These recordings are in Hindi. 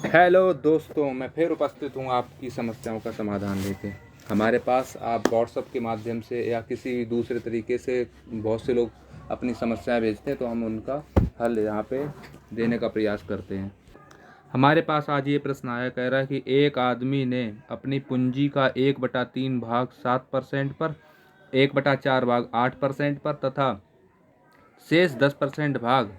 हेलो दोस्तों, मैं फिर उपस्थित हूँ आपकी समस्याओं का समाधान लेके। हमारे पास आप व्हाट्सएप के माध्यम से या किसी दूसरे तरीके से बहुत से लोग अपनी समस्याएं भेजते हैं, तो हम उनका हल यहाँ पे देने का प्रयास करते हैं। हमारे पास आज ये प्रश्न आया, कह रहा है कि एक आदमी ने अपनी पूंजी का 1/3 भाग 7% पर, 1/4 भाग 8% पर तथा शेष 10% भाग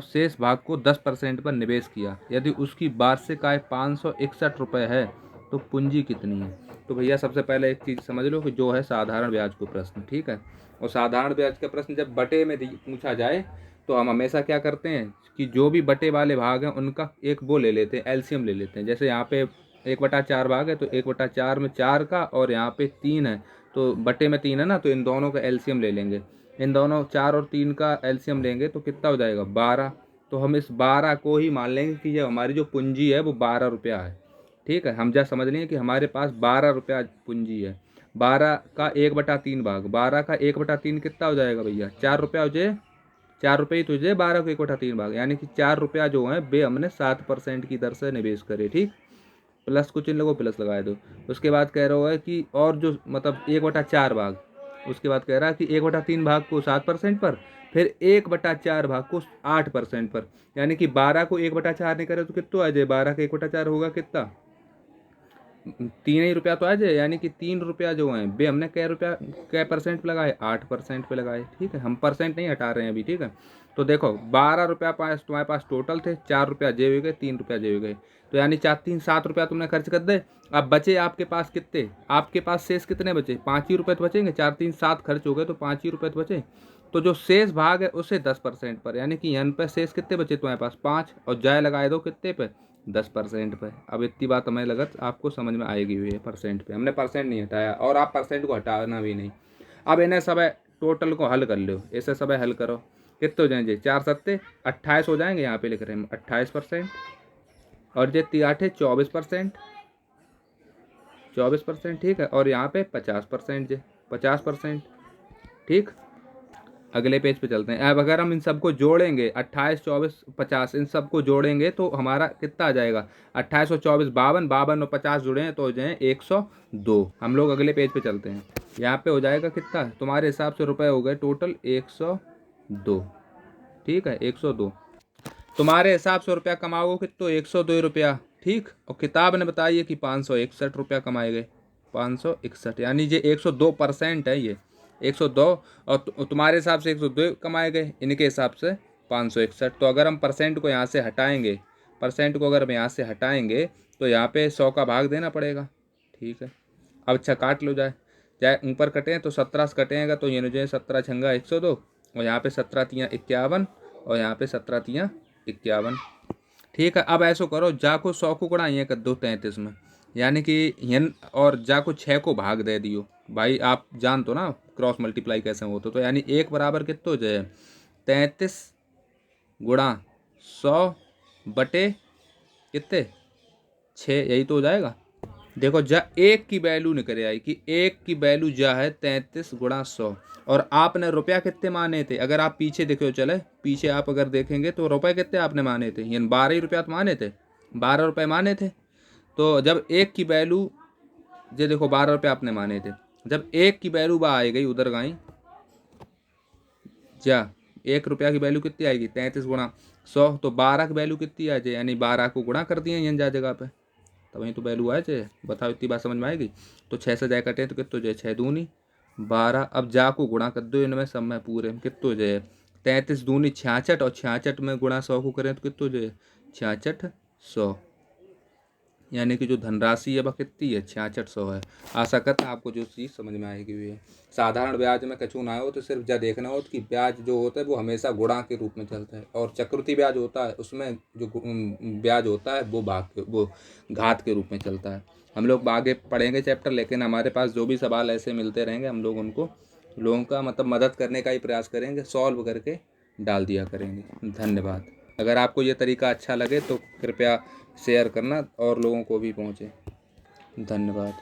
शेष भाग को 10% पर निवेश किया। यदि उसकी वार्षिक आय 561 रुपये है तो पूंजी कितनी है। तो भैया सबसे पहले एक चीज़ समझ लो कि जो है साधारण ब्याज को प्रश्न, ठीक है। और साधारण ब्याज का प्रश्न जब बटे में पूछा जाए तो हम हमेशा क्या करते हैं कि जो भी बटे वाले भाग हैं उनका एक वो ले लेते हैं, एलसीएम ले लेते हैं। जैसे यहाँ पे 1/4 भाग है तो 1/4 में 4 का और यहाँ पे 3 है तो बटे में 3 है ना, तो इन दोनों का एलसीएम ले लेंगे। इन दोनों 4 और 3 का एलसीएम लेंगे तो कितना हो जाएगा 12। तो हम इस 12 को ही मान लेंगे कि ये हमारी जो पूंजी है वो 12 रुपया है, ठीक है। हम जब समझ लेंगे कि हमारे पास 12 रुपया पूंजी है। 12 का 1/3 भाग, 12 का 1/3 कितना हो जाएगा भैया 4 रुपया हो जाए। 4 रुपये ही तो जाए 12 को 1/3 भाग, यानी कि 4 रुपया जो है वे हमने 7% की दर से निवेश करे, ठीक। प्लस कुछ इन लोगों प्लस लगाए दो। उसके बाद कह रहा है कि और जो 1/4 भाग, उसके बाद कह रहा है कि 1/3 भाग को 7% पर, फिर 1/4 भाग को 8% पर, यानी कि 12 को 1/4 नहीं करे तो कितना आ जाए, 12 का 1/4 होगा कितना 3 ही रुपया तो आ जाए। यानी कि 3 रुपया जो है वे हमने कै परसेंट पे लगाए 8% पे लगाए, ठीक है। हम परसेंट नहीं हटा रहे हैं अभी, ठीक है। तो देखो 12 रुपया पास तुम्हारे पास टोटल थे, 4 रुपया जेब गए, 3 रुपया जेब गए, तो यानी 4 3 7 रुपया तुमने खर्च कर दे। अब बचे आपके पास कितने, आपके पास शेष कितने बचे, 5 ही रुपये तो बचेंगे। 4 3 7 खर्च हो गए तो 5 ही रुपये तो बचे। तो जो शेष भाग है उसे 10% पर, यानी कि यन पे शेष कितने बचे तुम्हारे पास 5, और जाय लगाए दो कितने पे 10% पे। अब इतनी बात हमें लगा आपको समझ में आएगी हुई है। परसेंट पे हमने परसेंट नहीं हटाया और आप परसेंट को हटाना भी नहीं। अब इन्हें सब टोटल को हल कर लो, ऐसे सब हल करो कितने हो जाएंगे 4 7 28 हो जाएंगे। यहाँ पे लिख रहे हैं 28%, और ये 3 8 24%, 24%, ठीक है। और यहाँ पे 50%, 50%, ठीक। अगले पेज पे चलते हैं। अब अगर हम इन सबको जोड़ेंगे 28 24 50 इन सबको जोड़ेंगे तो हमारा कितना आ जाएगा 28 और 24 52, 52 और 50 जुड़े हैं तो हो जाए 102। हम लोग अगले पेज पे चलते हैं। यहाँ पे हो जाएगा कितना तुम्हारे हिसाब से रुपए हो गए टोटल 102, ठीक है 102। तुम्हारे हिसाब से रुपया कमाओगे कितना 102 रुपया, ठीक। और किताब ने बताइए कि 561 रुपया कमाए गए, 561, यानी ये 102% है ये 102। और तुम्हारे हिसाब से 102 कमाए गए, इनके हिसाब से 561। तो अगर हम परसेंट को यहाँ से हटाएंगे, परसेंट को अगर हम यहाँ से हटाएंगे तो यहाँ पे 100 का भाग देना पड़ेगा, ठीक है। अब अच्छा काट लो जाए, चाहे ऊपर कटें तो 17 से कटेगा तो ये हो जाए 17 छंगा 102, और यहाँ पे 17 तियाँ 51, और यहाँ पे 17 तियाँ 51, ठीक है। अब ऐसा करो जाको 100 को गुणा ये कर दो 33 में, यानी कि यन और जाको 6 को भाग दे दियो। भाई आप जान तो ना क्रॉस मल्टीप्लाई कैसे होते, तो यानी 1 बराबर कितना हो जाए 33 गुणा 100 बटे कितने 6, यही तो हो जाएगा। देखो जा एक की वैल्यू निकल आई कि एक की वैल्यू जा है 33 गुणा 100, और आपने रुपया कितने माने थे। अगर आप पीछे देखो चले पीछे आप अगर देखेंगे तो रुपए कितने आपने माने थे, यानी 12 ही रुपया तो माने थे, 12 रुपये माने थे। तो जब एक की वैल्यू ये देखो 12 रुपये आपने माने थे, जब एक की वैल्यू बा आई गई उधर गई जा 1 रुपया की वैल्यू कितनी आएगी 33 गुणा 100, तो 12 की वैल्यू कितनी आ जाए, यानी 12 को गुणा कर दिए यहाँ जा जगह पे, तब वहीं तो वैल्यू आए चे। बताओ इतनी बात समझ में आएगी। तो 6 से जाए कटे तो कितने हो जाए 6 दूनी 12। अब जा को गुणा कर दो इनमें सब में पूरे कितने हो जाए 33 दूनी 66, और 66 में गुणा 100 को करें तो कितने हो जाए 6600, यानी कि जो धनराशि है वह कितनी है 6600 है। आशा करता आपको जो चीज़ समझ में आएगी हुई है। साधारण ब्याज में कछू ना हो तो सिर्फ जा देखना हो कि ब्याज जो होता है वो हमेशा गुणा के रूप में चलता है, और चक्रवृद्धि ब्याज होता है उसमें जो ब्याज होता है वो घात के रूप में चलता है। हम लोग आगे पढ़ेंगे चैप्टर, लेकिन हमारे पास जो भी सवाल ऐसे मिलते रहेंगे हम लोग उनको लोगों का मदद करने का ही प्रयास करेंगे, सॉल्व करके डाल दिया करेंगे। धन्यवाद। अगर आपको ये तरीका अच्छा लगे तो कृपया शेयर करना और लोगों को भी पहुँचे। धन्यवाद।